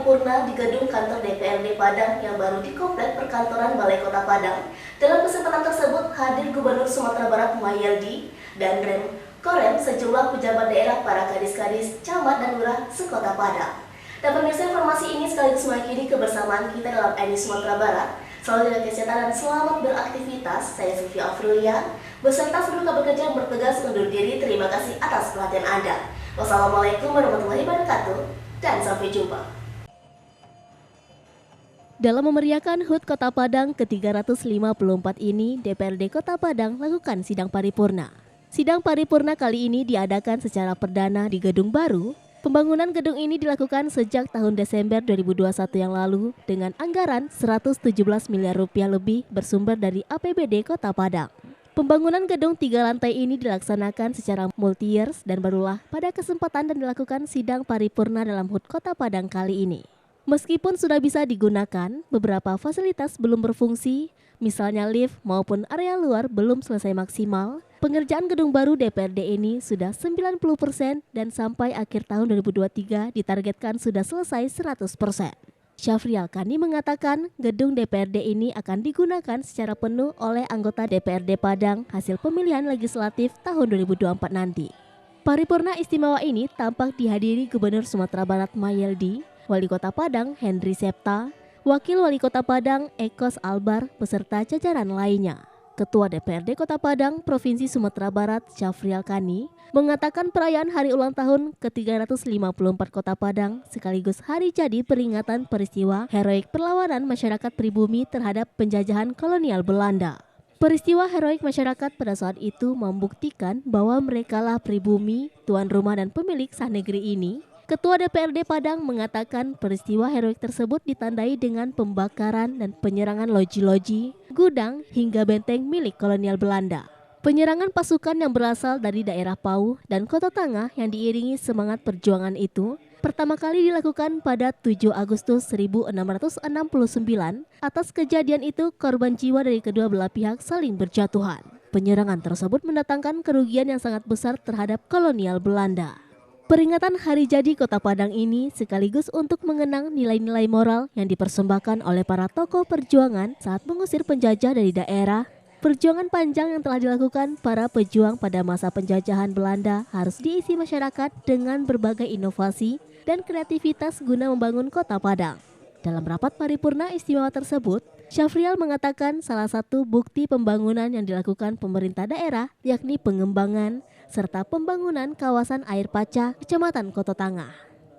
paripurna di gedung kantor DPRD Padang yang baru di Komplek Perkantoran Balai Kota Padang. Dalam kesempatan tersebut hadir Gubernur Sumatera Barat Muhayyaldi dan Korem sejumlah pejabat daerah, para kadis-kadis, camat dan lurah sekota Padang. Dan pemirsa, informasi ini sekaligus mengakhiri kebersamaan kita dalam NU Sumatera Barat. Selalu jaga kesehatan dan selamat beraktivitas. Saya Sylvia Afrilia beserta seluruh bekerja yang bertugas undur diri. Terima kasih atas perhatian Anda. Wassalamualaikum warahmatullahi wabarakatuh dan sampai jumpa. Dalam memeriahkan HUT Kota Padang ke-354 ini, DPRD Kota Padang lakukan sidang paripurna. Sidang paripurna kali ini diadakan secara perdana di gedung baru. Pembangunan gedung ini dilakukan sejak tahun Desember 2021 yang lalu dengan anggaran 117 miliar rupiah lebih bersumber dari APBD Kota Padang. Pembangunan gedung 3 lantai ini dilaksanakan secara multi-years dan barulah pada kesempatan dan dilakukan sidang paripurna dalam HUT Kota Padang kali ini. Meskipun sudah bisa digunakan, beberapa fasilitas belum berfungsi, misalnya lift maupun area luar belum selesai maksimal. Pengerjaan gedung baru DPRD ini sudah 90% dan sampai akhir tahun 2023 ditargetkan sudah selesai 100%. Syafrial Kani mengatakan gedung DPRD ini akan digunakan secara penuh oleh anggota DPRD Padang hasil pemilihan legislatif tahun 2024 nanti. Paripurna istimewa ini tampak dihadiri Gubernur Sumatera Barat Muhayyaldi, Wali Kota Padang Henry Septa, Wakil Wali Kota Padang Ekos Albar beserta jajaran lainnya. Ketua DPRD Kota Padang Provinsi Sumatera Barat Syafrial Kani mengatakan perayaan hari ulang tahun ke-354 Kota Padang sekaligus hari jadi peringatan peristiwa heroik perlawanan masyarakat pribumi terhadap penjajahan kolonial Belanda. Peristiwa heroik masyarakat pada saat itu membuktikan bahwa merekalah pribumi, tuan rumah dan pemilik sah negeri ini. Ketua DPRD Padang mengatakan peristiwa heroik tersebut ditandai dengan pembakaran dan penyerangan loji-loji, gudang hingga benteng milik kolonial Belanda. Penyerangan pasukan yang berasal dari daerah Pau dan Kota Tangah yang diiringi semangat perjuangan itu pertama kali dilakukan pada 7 Agustus 1669. Atas kejadian itu korban jiwa dari kedua belah pihak saling berjatuhan. Penyerangan tersebut mendatangkan kerugian yang sangat besar terhadap kolonial Belanda. Peringatan Hari Jadi Kota Padang ini sekaligus untuk mengenang nilai-nilai moral yang dipersembahkan oleh para tokoh perjuangan saat mengusir penjajah dari daerah. Perjuangan panjang yang telah dilakukan para pejuang pada masa penjajahan Belanda harus diisi masyarakat dengan berbagai inovasi dan kreativitas guna membangun Kota Padang. Dalam rapat paripurna istimewa tersebut, Syafrial mengatakan salah satu bukti pembangunan yang dilakukan pemerintah daerah yakni pengembangan serta pembangunan kawasan air paca Kecamatan Kota Tangah.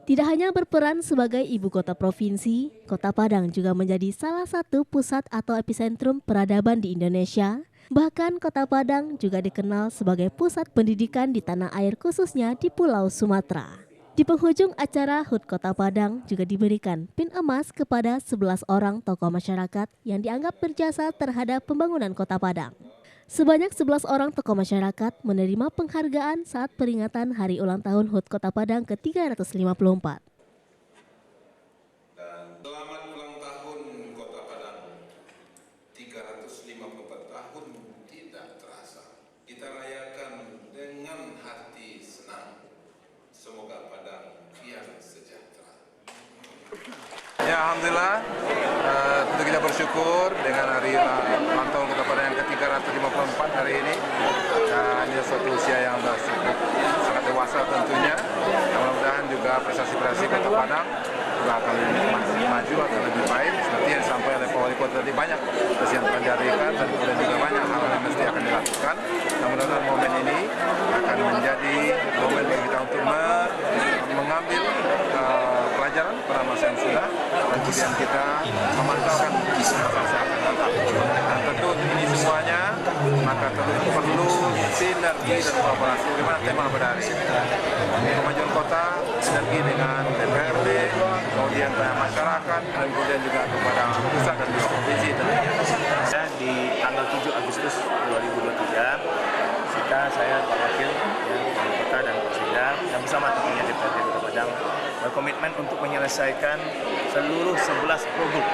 Tidak hanya berperan sebagai ibu kota provinsi, Kota Padang juga menjadi salah satu pusat atau epicentrum peradaban di Indonesia. Bahkan Kota Padang juga dikenal sebagai pusat pendidikan di tanah air khususnya di Pulau Sumatera. Di penghujung acara HUT Kota Padang juga diberikan pin emas kepada 11 orang tokoh masyarakat yang dianggap berjasa terhadap pembangunan Kota Padang. Sebanyak 11 orang tokoh masyarakat menerima penghargaan saat peringatan Hari Ulang Tahun HUT Kota Padang ke-354. Dan selamat ulang tahun Kota Padang. 354 tahun tidak terasa. Kita rayakan dengan hati senang. Semoga Padang kian sejahtera. Ya, alhamdulillah. Tentu kita bersyukur dengan hari ulang tahun Kota Padang yang ke-354 hari ini. Dan ini suatu usia yang cukup sangat dewasa tentunya. Mudah-mudahan juga prestasi-prestasi Kota Padang juga akan lebih maju, akan lebih baik. Seperti yang disampaikan oleh Pak Wali Kota tadi, banyak prestasi yang telah dihadirkan dan kemudian juga banyak hal yang mesti akan dilakukan. Mudah-mudahan momen ini akan menjadi momen bagi kita untuk mengambil pelajaran pada masa yang sudah, dan kemudian kita memantaukan masa akan datang. Dan tentu ini semuanya maka tentu perlu sinergi dan kolaborasi. Bagaimana tema pada hari ini? Kemajuan kota, sinergi dengan DPRD, kemudian masyarakat, dan kemudian juga kepada pusat dan juga provinsi tentunya. Di tanggal 7 Agustus 2023, saya Pak Wakil, Wali Kota dan Sekda, dan bersama tentunya DPRD Kota Padang berkomitmen untuk menyelesaikan seluruh 11 produk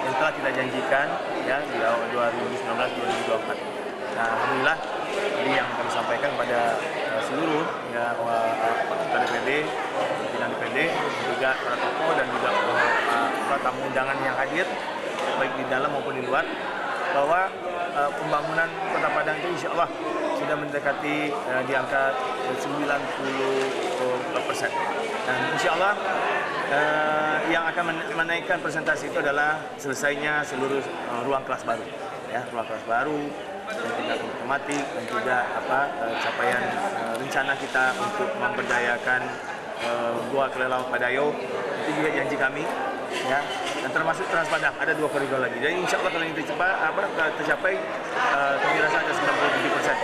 yang telah kita janjikan ya di tahun 2019-2024. Nah, alhamdulillah ini yang kami sampaikan pada seluruh ya anggota DPRD, pimpinan DPRD, juga para tokoh dan juga undangan yang hadir, baik di dalam maupun di luar, bahwa pembangunan Kota Padang itu insya Allah sudah mendekati di angka 90%. Dan insya Allah yang akan menaikkan presentasi itu adalah selesainya seluruh ruang kelas baru, ya, ruang kelas baru dan tingkat matematik dan juga capaian rencana kita untuk memberdayakan Gua Kelelawar Padayo, itu juga janji kami, ya, dan termasuk Trans Padang ada 2 koridor lagi. Jadi insya Allah kalau ini tercapai, kami rasa ada 97%.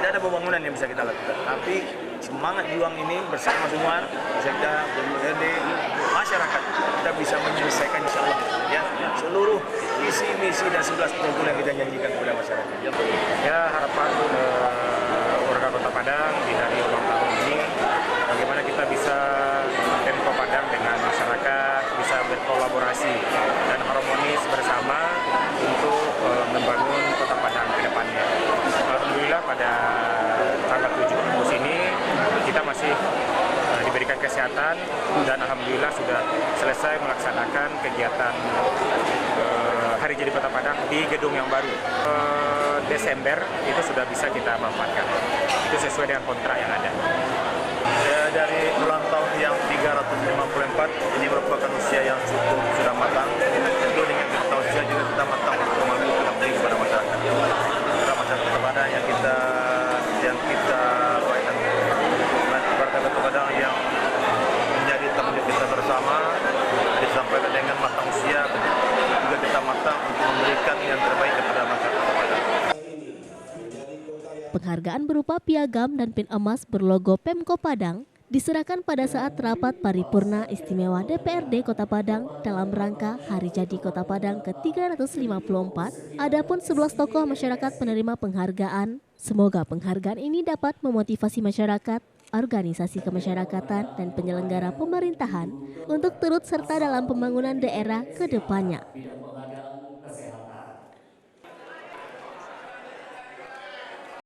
Tidak ada pembangunan yang bisa kita lakukan, tapi semangat juang ini bersama semua, Sekda, BUMD, masyarakat, kita bisa menyelesaikan insya Allah, ya, seluruh visi misi dan 11 program yang kita janjikan kepada masyarakat. Ya, harapan warga Kota Padang di hari ulang tahun ini, bagaimana kita bisa Pemko Padang dengan masyarakat bisa berkolaborasi dan harmonis bersama untuk membangun Kota Padang ke depannya. Alhamdulillah pada tanggal 7 Agustus ini kita masih diberikan kesehatan dan alhamdulillah sudah selesai melaksanakan kegiatan Hari Jadi Kota Padang di gedung yang baru. Desember itu sudah bisa kita manfaatkan. Itu sesuai dengan kontrak yang ada. Ya, dari ulang tahun yang 354 ini merupakan usia yang cukup sudah matang. Tentu dengan kita usia juga kita matang untuk mengambil pendamping kepada masyarakat. Kepada masyarakat Kota Padang yang kita warga Kota Padang yang menjadi tamu kita bersama, disampaikan dengan matang usia, juga kita matang untuk memberikan yang terbaik kepada masyarakat Kota Padang. Penghargaan berupa piagam dan pin emas berlogo Pemko Padang diserahkan pada saat rapat paripurna istimewa DPRD Kota Padang dalam rangka Hari Jadi Kota Padang ke-354. Adapun 11 tokoh masyarakat penerima penghargaan. Semoga penghargaan ini dapat memotivasi masyarakat, organisasi kemasyarakatan, dan penyelenggara pemerintahan untuk turut serta dalam pembangunan daerah ke depannya.